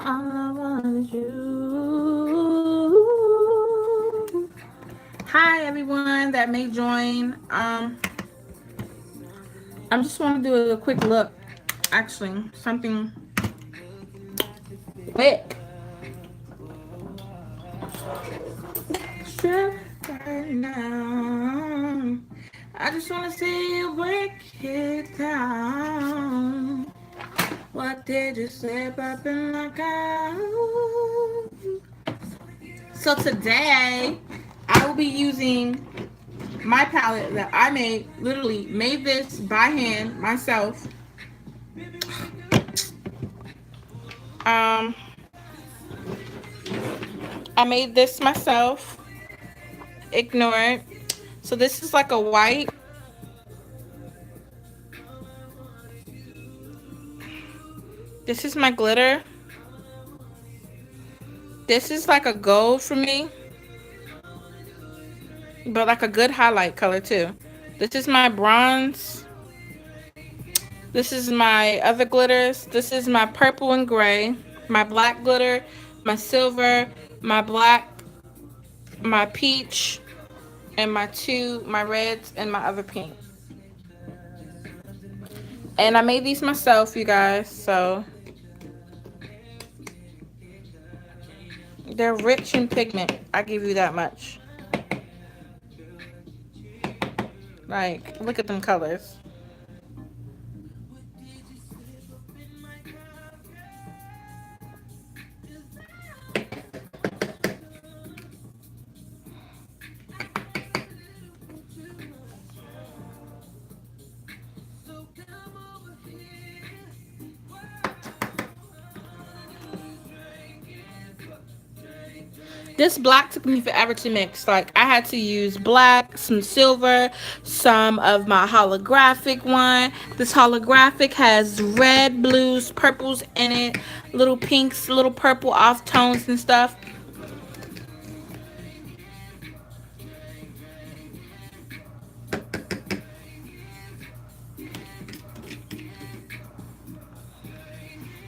All I want is you. Hi everyone that may join. I just want to do a quick look. Actually, something quick. Right now. I just want to see you break it down. What did you say about being like out? So today, I will be using my palette that I made. Literally made this by hand myself. Um, I made this myself. Ignore it. So this is like a white. This is my glitter. This is like a gold for me, but like a good highlight color too. This is my bronze. This is my other glitters. This is my purple and gray, my black glitter, my silver, my black, my peach, and my reds and my other pink. And I made these myself, you guys, so they're rich in pigment. I give you that much. Like, look at them colors. This black took me forever to mix. Like, I had to use black, some silver, some of my holographic one. This holographic has red, blues, purples in it, little pinks, little purple off tones and stuff.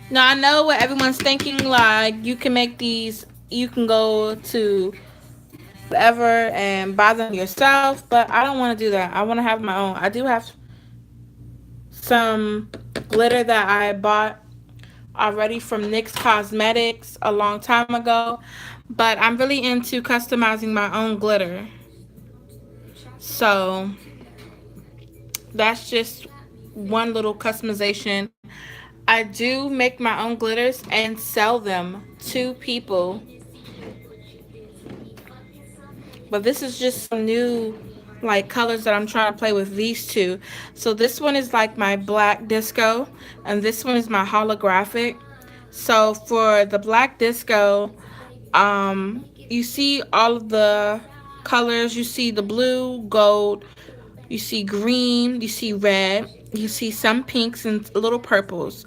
Now, I know what everyone's thinking, like, you can make these, you can go to whatever and buy them yourself, but I don't want to do that. I want to have my own. I do have some glitter that I bought already from NYX Cosmetics a long time ago, but I'm really into customizing my own glitter. So that's just one little customization. I do make my own glitters and sell them to people, but this is just some new like colors that I'm trying to play with these two. So this one is like my black disco and this one is my holographic. So for the black disco, you see all of the colors. You see the blue, gold, you see green, you see red, you see some pinks and little purples.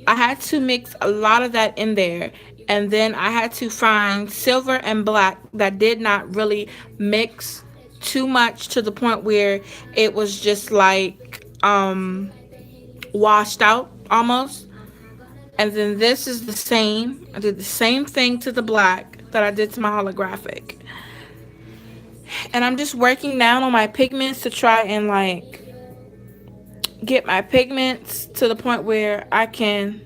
I had to mix a lot of that in there. And then I had to find silver and black that did not really mix too much to the point where it was just like washed out almost. And then this is the same. I did the same thing to the black that I did to my holographic. And I'm just working down on my pigments to try and like get my pigments to the point where I can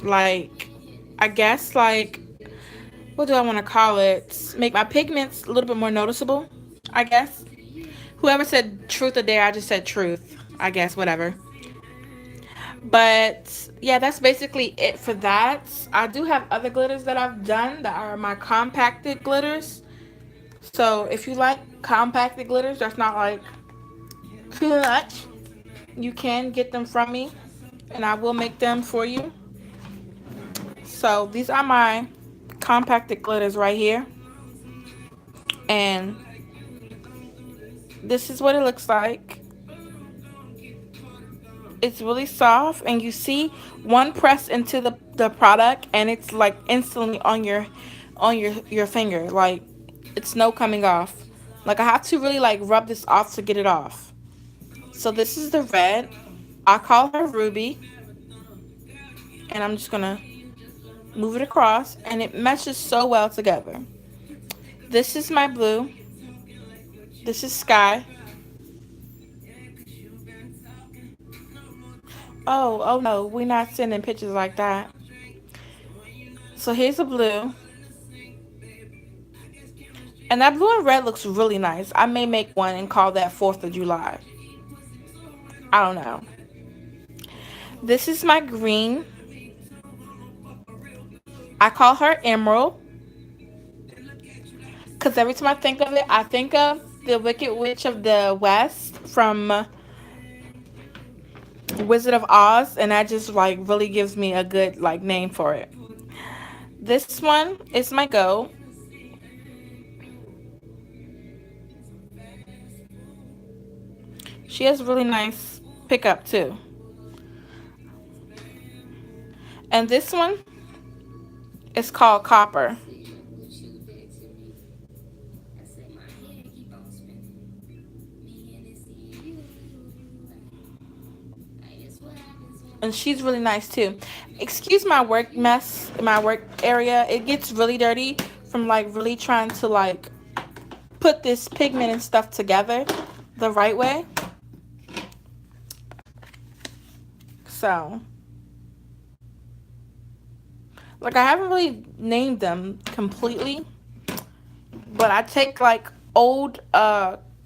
like I guess like what do I want to call it? Make my pigments a little bit more noticeable, I guess. Whoever said truth or dare, I just said truth. I guess whatever. But yeah, that's basically it for that. I do have other glitters that I've done that are my compacted glitters. So if you like compacted glitters, that's not like too much, you can get them from me and I will make them for you. So these are my compacted glitters right here. And this is what it looks like. It's really soft and you see one press into the product and it's like instantly on your finger. Like it's no coming off. Like I have to really like rub this off to get it off. So this is the red. I call her Ruby. And I'm just gonna move it across, and it meshes so well together. This is my blue. This is sky. Oh no, we're not sending pictures like that. So here's the blue. And that blue and red looks really nice. I may make one and call that 4th of July. I don't know. This is my green. I call her Emerald. Because every time I think of it, I think of the Wicked Witch of the West from Wizard of Oz. And that just like really gives me a good like name for it. This one is my gold. She has really nice pickup too. And this one is called Copper. And she's really nice too. Excuse my work mess, my work area. It gets really dirty from like really trying to like put this pigment and stuff together the right way. So, like I haven't really named them completely, but I take like old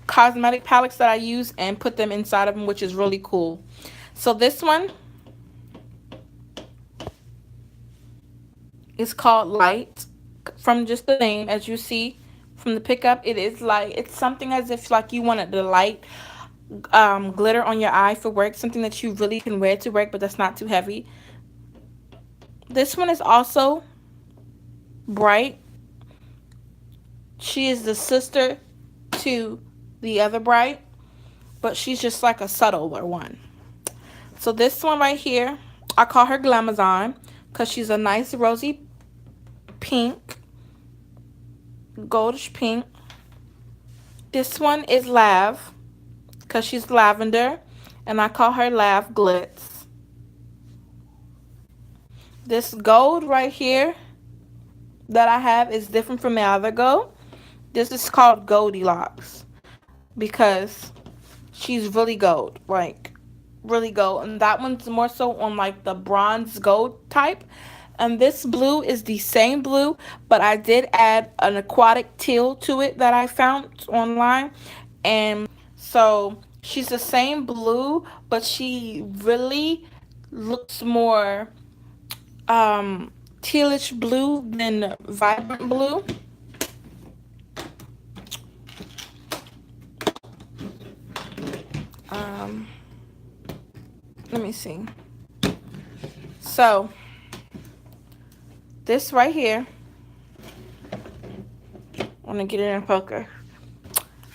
cosmetic palettes that I use and put them inside of them, which is really cool. So this one is called Light from just the name. As you see from the pickup, it is like it's something as if like you wanted the light glitter on your eye for work, something that you really can wear to work but that's not too heavy. This one is also bright. She is the sister to the other bright, but she's just like a subtler one. So this one right here, I call her Glamazon because she's a nice rosy pink, goldish pink. This one is Lav because she's lavender, and I call her Lav Glitz. This gold right here that I have is different from the other gold. This is called Goldilocks because she's really gold, like really gold. And that one's more so on like the bronze gold type. And this blue is the same blue, but I did add an aquatic teal to it that I found online. And so she's the same blue, but she really looks more tealish blue than vibrant blue. Um, Let me see. So this right here, I want to get it in focus.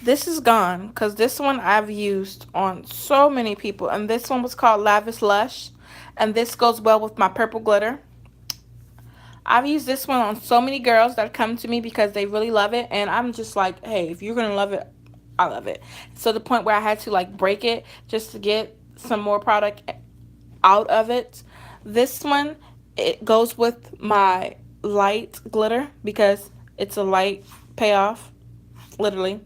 This is gone because this one I've used on so many people, and this one was called Lavish Lush, and this goes well with my purple glitter. I've used this one on so many girls that come to me because they really love it, and I'm just like, hey, if you're gonna love it, I love it. So the point where I had to like break it just to get some more product out of it. This one, it goes with my light glitter because it's a light payoff, literally.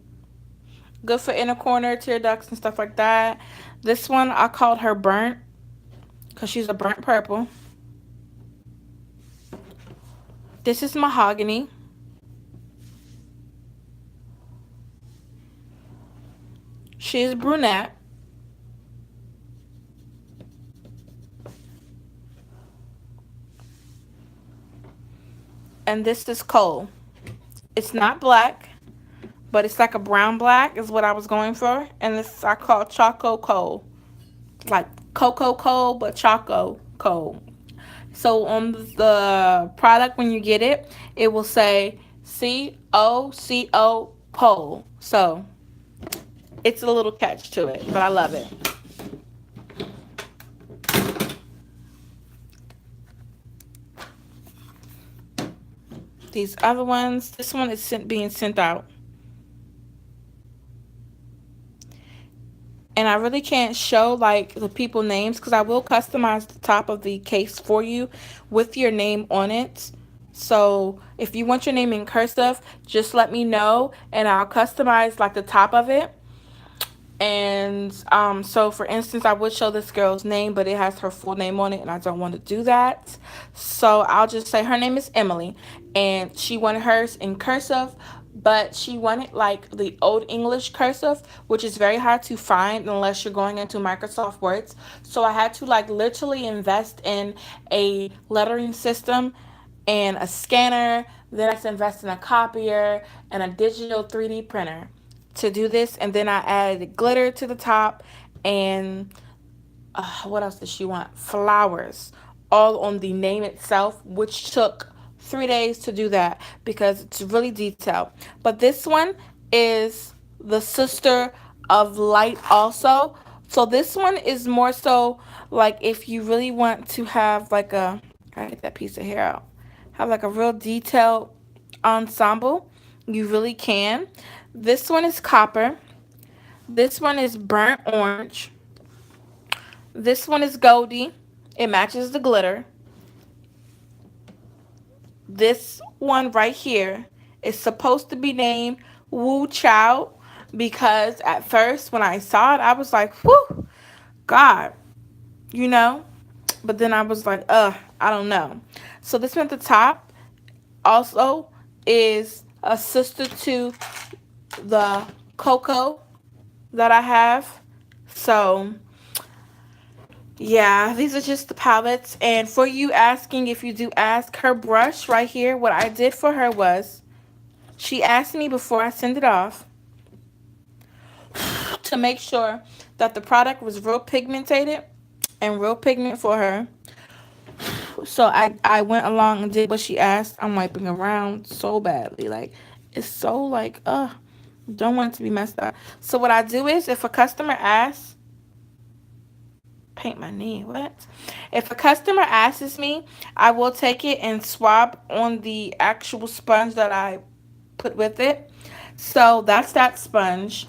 Good for inner corner, tear ducts, and stuff like that. This one, I called her Burnt because she's a burnt purple. This is Mahogany. She is brunette. And this is Coal. It's not black, but it's like a brown black is what I was going for. And this I call Choco Coal. Like cocoa coal, but choco coal. So on the product, when you get it, it will say COCO coal. So it's a little catch to it, but I love it. These other ones, this one is being sent out. and I really can't show like the people names because I will customize the top of the case for you with your name on it. So if you want your name in cursive, just let me know and I'll customize like the top of it. And so for instance, I would show this girl's name, but it has her full name on it, and I don't want to do that. So I'll just say her name is Emily, and she wanted hers in cursive, but she wanted like the old English cursive, which is very hard to find unless you're going into Microsoft Words. So I had to like literally invest in a lettering system and a scanner. Then I had to invest in a copier and a digital 3D printer to do this. And then I added glitter to the top and what else did she want? Flowers, all on the name itself, which took 3 days to do that because it's really detailed. But this one is the Sister of Light also. So this one is more so like if you really want to have like a, I get that piece of hair out, have like a real detailed ensemble, you really can. This one is copper. This one is burnt orange. This one is goldy. It matches the glitter. This one right here is supposed to be named Wu Chow because at first when I saw it, I was like, whew, God, you know? But then I was like, I don't know. So this one at the top also is a sister to the cocoa that I have. So yeah, these are just the palettes. And for you asking, if you do ask, her brush right here, what I did for her was she asked me before I send it off to make sure that the product was real pigmented and real pigment for her. So I went along and did what she asked. I'm wiping around so badly. Like, it's so like, don't want it to be messed up. So what I do is if a customer asks, paint my knee. What? If a customer asks me, I will take it and swab on the actual sponge that I put with it. So that's that sponge.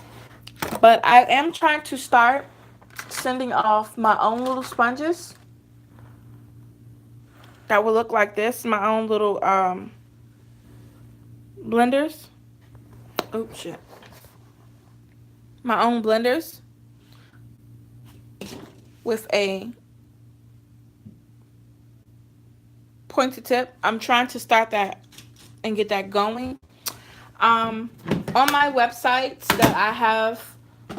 But I am trying to start sending off my own little sponges that will look like this. My own little blenders. Oh shit. My own blenders with a pointed tip. I'm trying to start that and get that going. On my websites that I have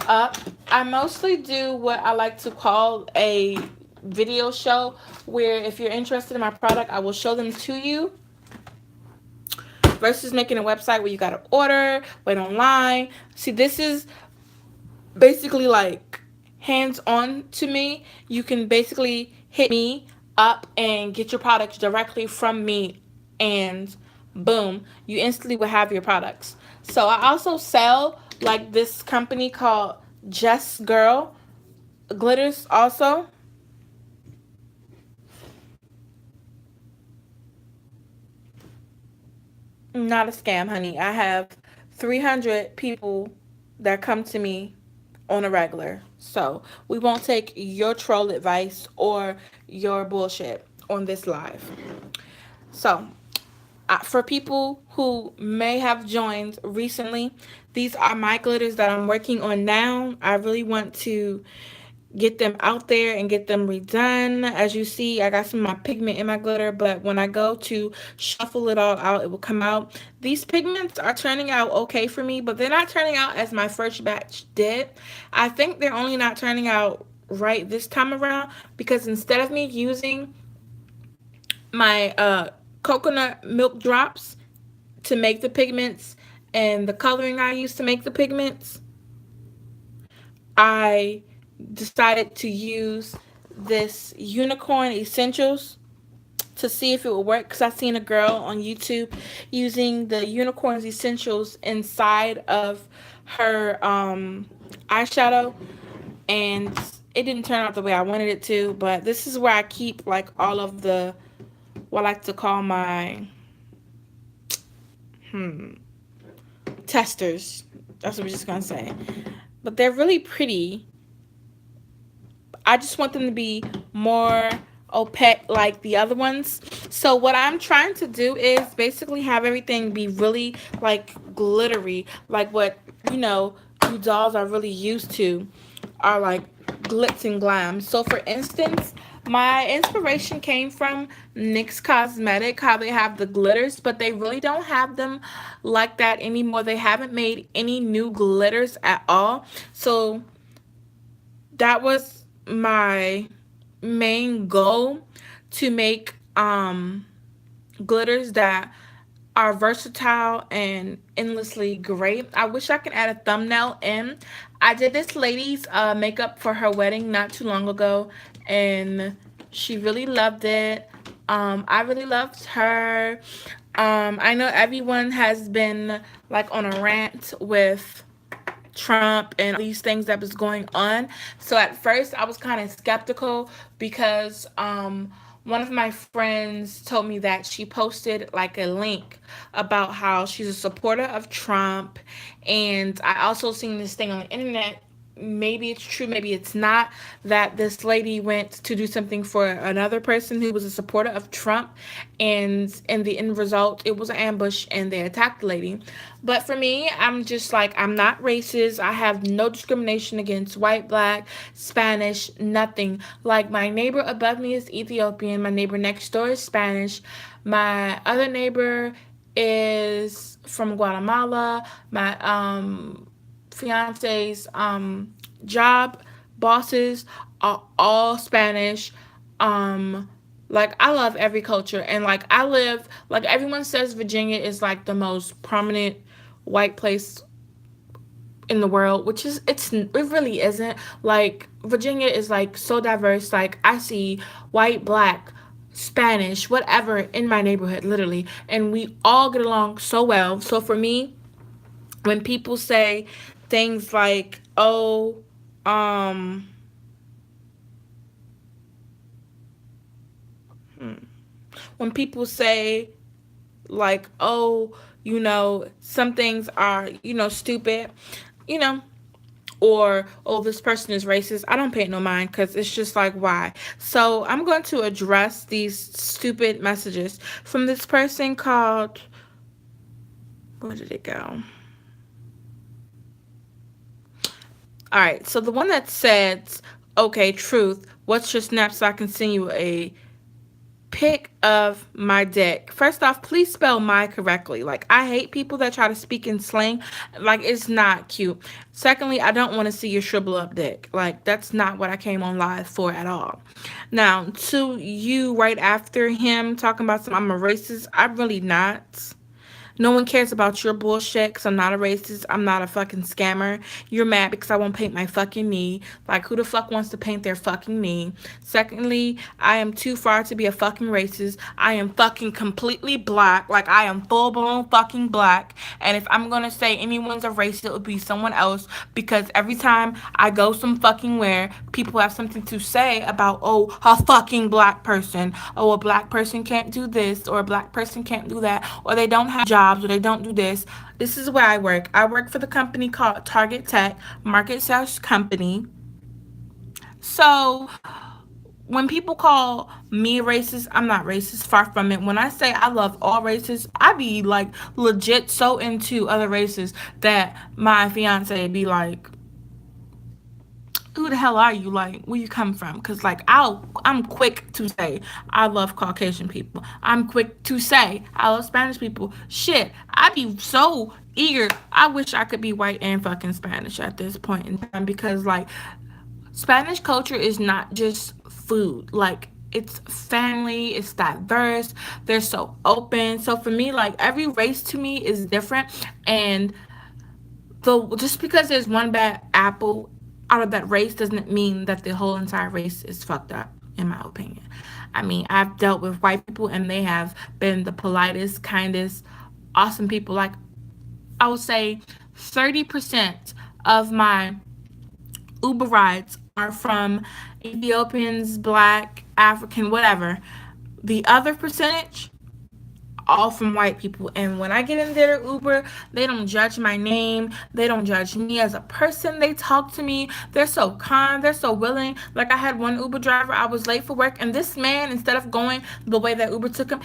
up, I mostly do what I like to call a video show where if you're interested in my product, I will show them to you versus making a website where you got to order, wait online. See, this is basically like hands on to me. You can basically hit me up and get your products directly from me, and boom, you instantly will have your products. So I also sell like this company called Just Girl glitters also. Not a scam, honey. I have 300 people that come to me on a regular. So we won't take your troll advice or your bullshit on this live. So for people who may have joined recently, these are my glitters that I'm working on now. I really want to get them out there and get them redone. As you see, I got some of my pigment in my glitter, but when I go to shuffle it all out, it will come out. These pigments are turning out okay for me, but they're not turning out as my first batch did. I think they're only not turning out right this time around because instead of me using my coconut milk drops to make the pigments and the coloring I use to make the pigments, I decided to use this Unicorn Essentials to see if it would work because I seen a girl on YouTube using the Unicorn's Essentials inside of her eyeshadow, and it didn't turn out the way I wanted it to. But this is where I keep like all of the what I like to call my testers. That's what we're just gonna say. But they're really pretty. I just want them to be more opaque like the other ones. So what I'm trying to do is basically have everything be really like glittery, like what you know you dolls are really used to, are like glitz and glam. So for instance, my inspiration came from NYX Cosmetic, how they have the glitters, but they really don't have them like that anymore. They haven't made any new glitters at all. So that was my main goal, to make glitters that are versatile and endlessly great. I wish I could add a thumbnail in. I did this lady's makeup for her wedding not too long ago, and she really loved it. I really loved her. I know everyone has been like on a rant with Trump and all these things that was going on. So at first I was kind of skeptical because one of my friends told me that she posted like a link about how she's a supporter of Trump, and I also seen this thing on the internet, maybe it's true, maybe it's not, that this lady went to do something for another person who was a supporter of Trump, and in the end result, it was an ambush and they attacked the lady. But for me, I'm just like, I'm not racist. I have no discrimination against white, black, Spanish, nothing. Like, my neighbor above me is Ethiopian, my neighbor next door is Spanish, my other neighbor is from Guatemala. My fiance's job bosses are all Spanish. Like, I love every culture, and like I live, like everyone says Virginia is like the most prominent white place in the world, which is, it really isn't. Like, Virginia is like so diverse. Like, I see white, black, Spanish, whatever in my neighborhood, literally, and we all get along so well. So for me, when people say things like, "Oh, um, when people say like, oh, some things are, stupid, you know, or oh, this person is racist," I don't pay it no mind, because it's just like, why? So I'm going to address these stupid messages from this person called, where did it go? All right, so the one that says, okay, truth, what's your snap so I can send you a pic of my dick. First off, please spell my correctly. Like, I hate people that try to speak in slang. Like, it's not cute. Secondly, I don't want to see your shrivel up dick. Like, that's not what I came on live for at all. Now, to you right after him talking about some, I'm a racist, I'm really not. No one cares about your bullshit, because I'm not a racist. I'm not a fucking scammer. You're mad because I won't paint my fucking knee. Like, who the fuck wants to paint their fucking knee? Secondly, I am too far to be a fucking racist. I am fucking completely black. Like, I am full blown fucking black. And if I'm gonna say anyone's a racist, it would be someone else, because every time I go some fucking where, people have something to say about, oh, a fucking black person. Oh, a black person can't do this, or a black person can't do that, or they don't have jobs, or they don't do this. This is where I work. I work for the company called Target Tech, market sales company. So when people call me racist, I'm not racist. Far from it. When I say I love all races, I be like legit so into other races that my fiance be like, who the hell are you? Like, where you come from? Because like, I'm quick to say I love Caucasian people. I'm quick to say I love Spanish people. Shit, I be so eager. I wish I could be white and fucking Spanish at this point in time, because like, Spanish culture is not just food. Like, it's family, it's diverse, they're so open. So for me, like, every race to me is different, and just because there's one bad apple out of that race doesn't mean that the whole entire race is fucked up, in my opinion. I mean, I've dealt with white people and they have been the politest, kindest, awesome people. Like, I would say 30% of my Uber rides are from Ethiopians, black, African, whatever. The other percentage all from white people. And when I get in their Uber, they don't judge my name. They don't judge me as a person. They talk to me. They're so kind. They're so willing. Like I had one Uber driver, I was late for work, and this man, instead of going the way that Uber took him,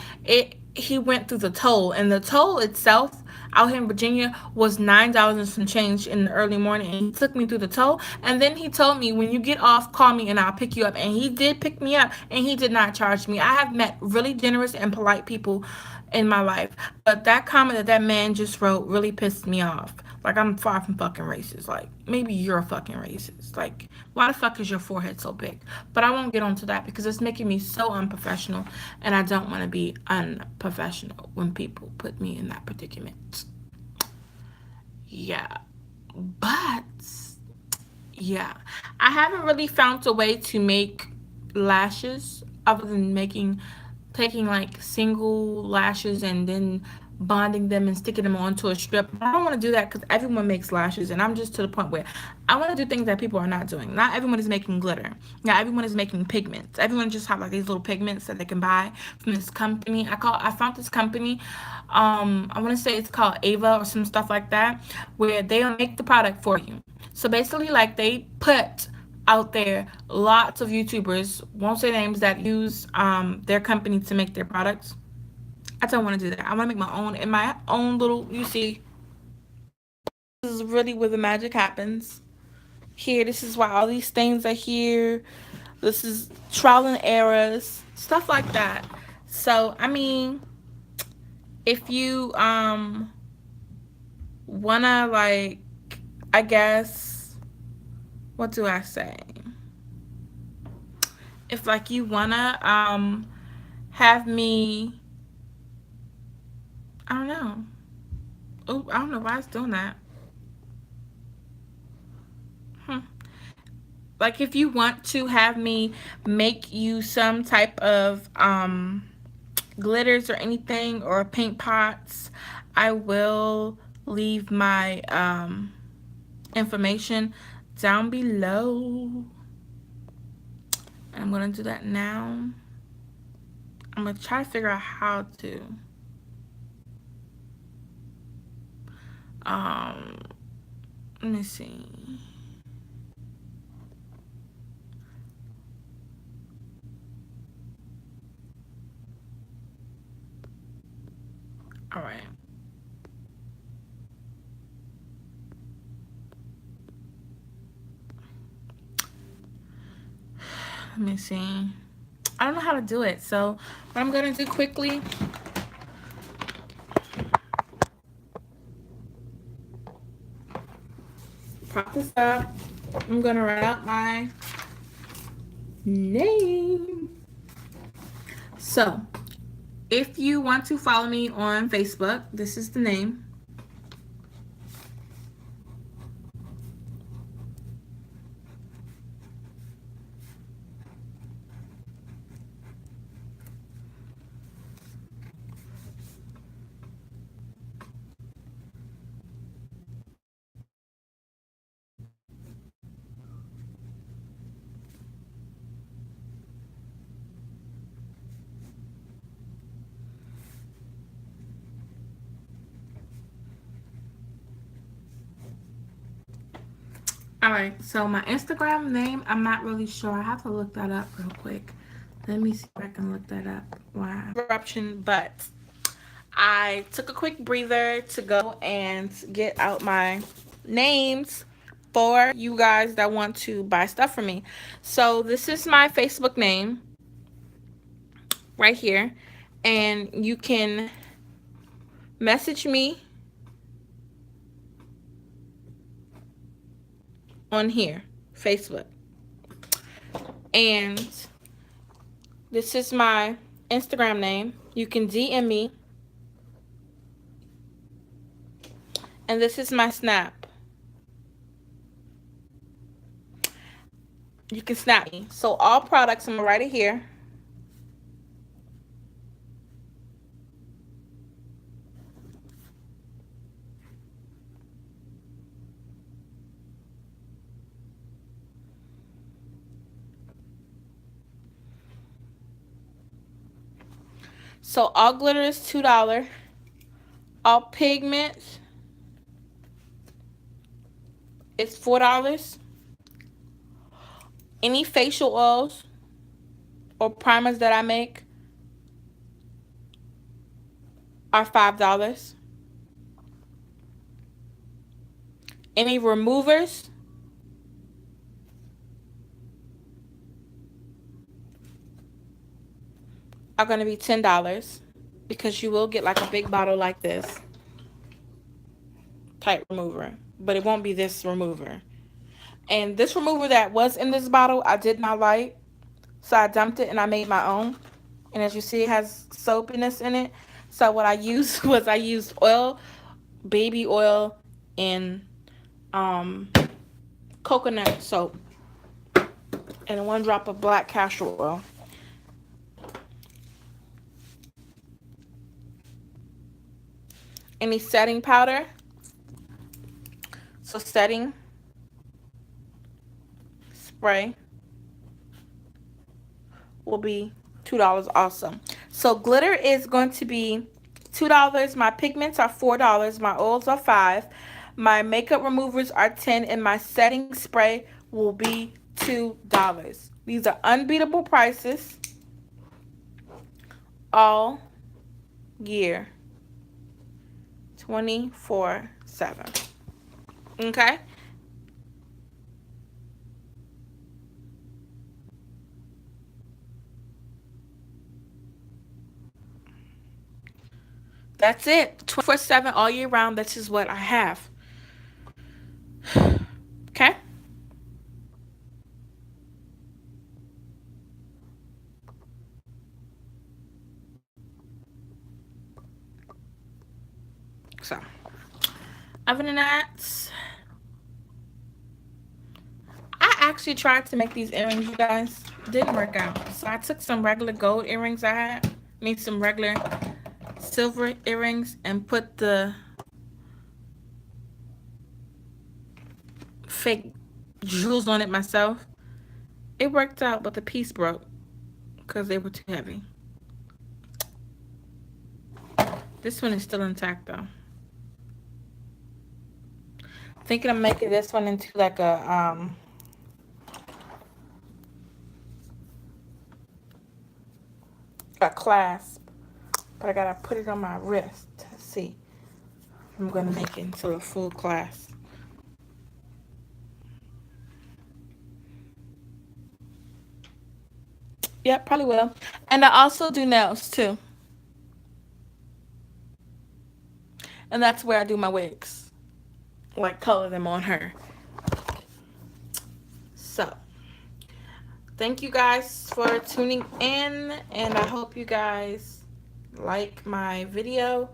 he went through the toll. And the toll itself out here in Virginia was $9 and some change in the early morning, and he took me through the toll. And then he told me, when you get off, call me and I'll pick you up. And he did pick me up, and he did not charge me. I have met really generous and polite people in my life, but that comment that that man just wrote really pissed me off. Like, I'm far from fucking racist. Like, maybe you're fucking racist. Like, why the fuck is your forehead so big? But I won't get onto that because it's making me so unprofessional, and I don't want to be unprofessional when people put me in that predicament. Yeah. But, yeah. I haven't really found a way to make lashes other than taking like single lashes and then bonding them and sticking them onto a strip. I don't want to do that because everyone makes lashes, and I'm just to the point where I want to do things that people are not doing. Not everyone is making glitter. Not everyone is making pigments. Everyone just have like these little pigments that they can buy from this company. I found this company. I want to say it's called Ava or some stuff like that, where they'll make the product for you. So basically, like they put out there lots of YouTubers, won't say names, that use their company to make their products. I don't want to do that. I want to make my own in my own little. You see, this is really where the magic happens. Here, this is why all these things are here. This is trial and errors, stuff like that. So, I mean, if you wanna like, I guess, what do I say? If like you wanna have me, I don't know. Oh, I don't know why it's doing that. Hmm. Like if you want to have me make you some type of glitters or anything or paint pots, I will leave my information down below. And I'm gonna do that now. I'm gonna try to figure out how to um let me see. All right. Let me see. I don't know how to do it. So what I'm gonna do quickly, prop this up. I'm gonna write out my name. So if you want to follow me on Facebook, this is the name. All right, so my Instagram name, I'm not really sure. I have to look that up real quick. Let me see if I can look that up. Wow. Interruption, but I took a quick breather to go and get out my names for you guys that want to buy stuff from me. So this is my Facebook name right here, and you can message me on here, Facebook. And this is my Instagram name. You can DM me. And this is my Snap. You can snap me. So all products, I'm gonna write it here. So all glitter is $2. All pigments is $4. Any facial oils or primers that I make are $5. Any removers are going to be $10 because you will get like a big bottle like this type remover, but it won't be this remover. And this remover that was in this bottle, I did not like, so I dumped it and I made my own. And as you see, it has soapiness in it. So what I used was I used oil, baby oil, and um, coconut soap, and 1 drop of black castor oil. Any setting powder. So setting spray will be $2 also. So glitter is going to be $2. My pigments are $4. My oils are $5. My makeup removers are $10, and my setting spray will be $2. These are unbeatable prices all year, 24/7. Okay? That's it. 24/7 all year round. This is what I have. Okay? So, other than that, I actually tried to make these earrings, you guys. Didn't work out. So I took some regular gold earrings I had, made some regular silver earrings, and put the fake jewels on it myself. It worked out, but the piece broke because they were too heavy. This one is still intact though. Thinking of making this one into like a clasp, but I gotta put it on my wrist to see. I'm gonna make it into a full clasp. Yep, probably will. And I also do nails too. And that's where I do my wigs. Like color them on her. So, thank you guys for tuning in, and I hope you guys like my video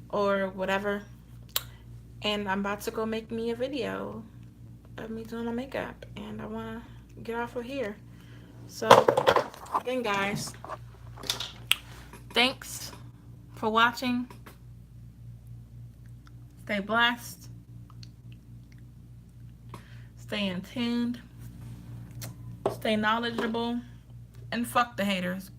or whatever. And I'm about to go make me a video of me doing my makeup, and I want to get off of here. So, again, guys, thanks for watching. Stay blessed. Stay in tuned. Stay knowledgeable. And fuck the haters.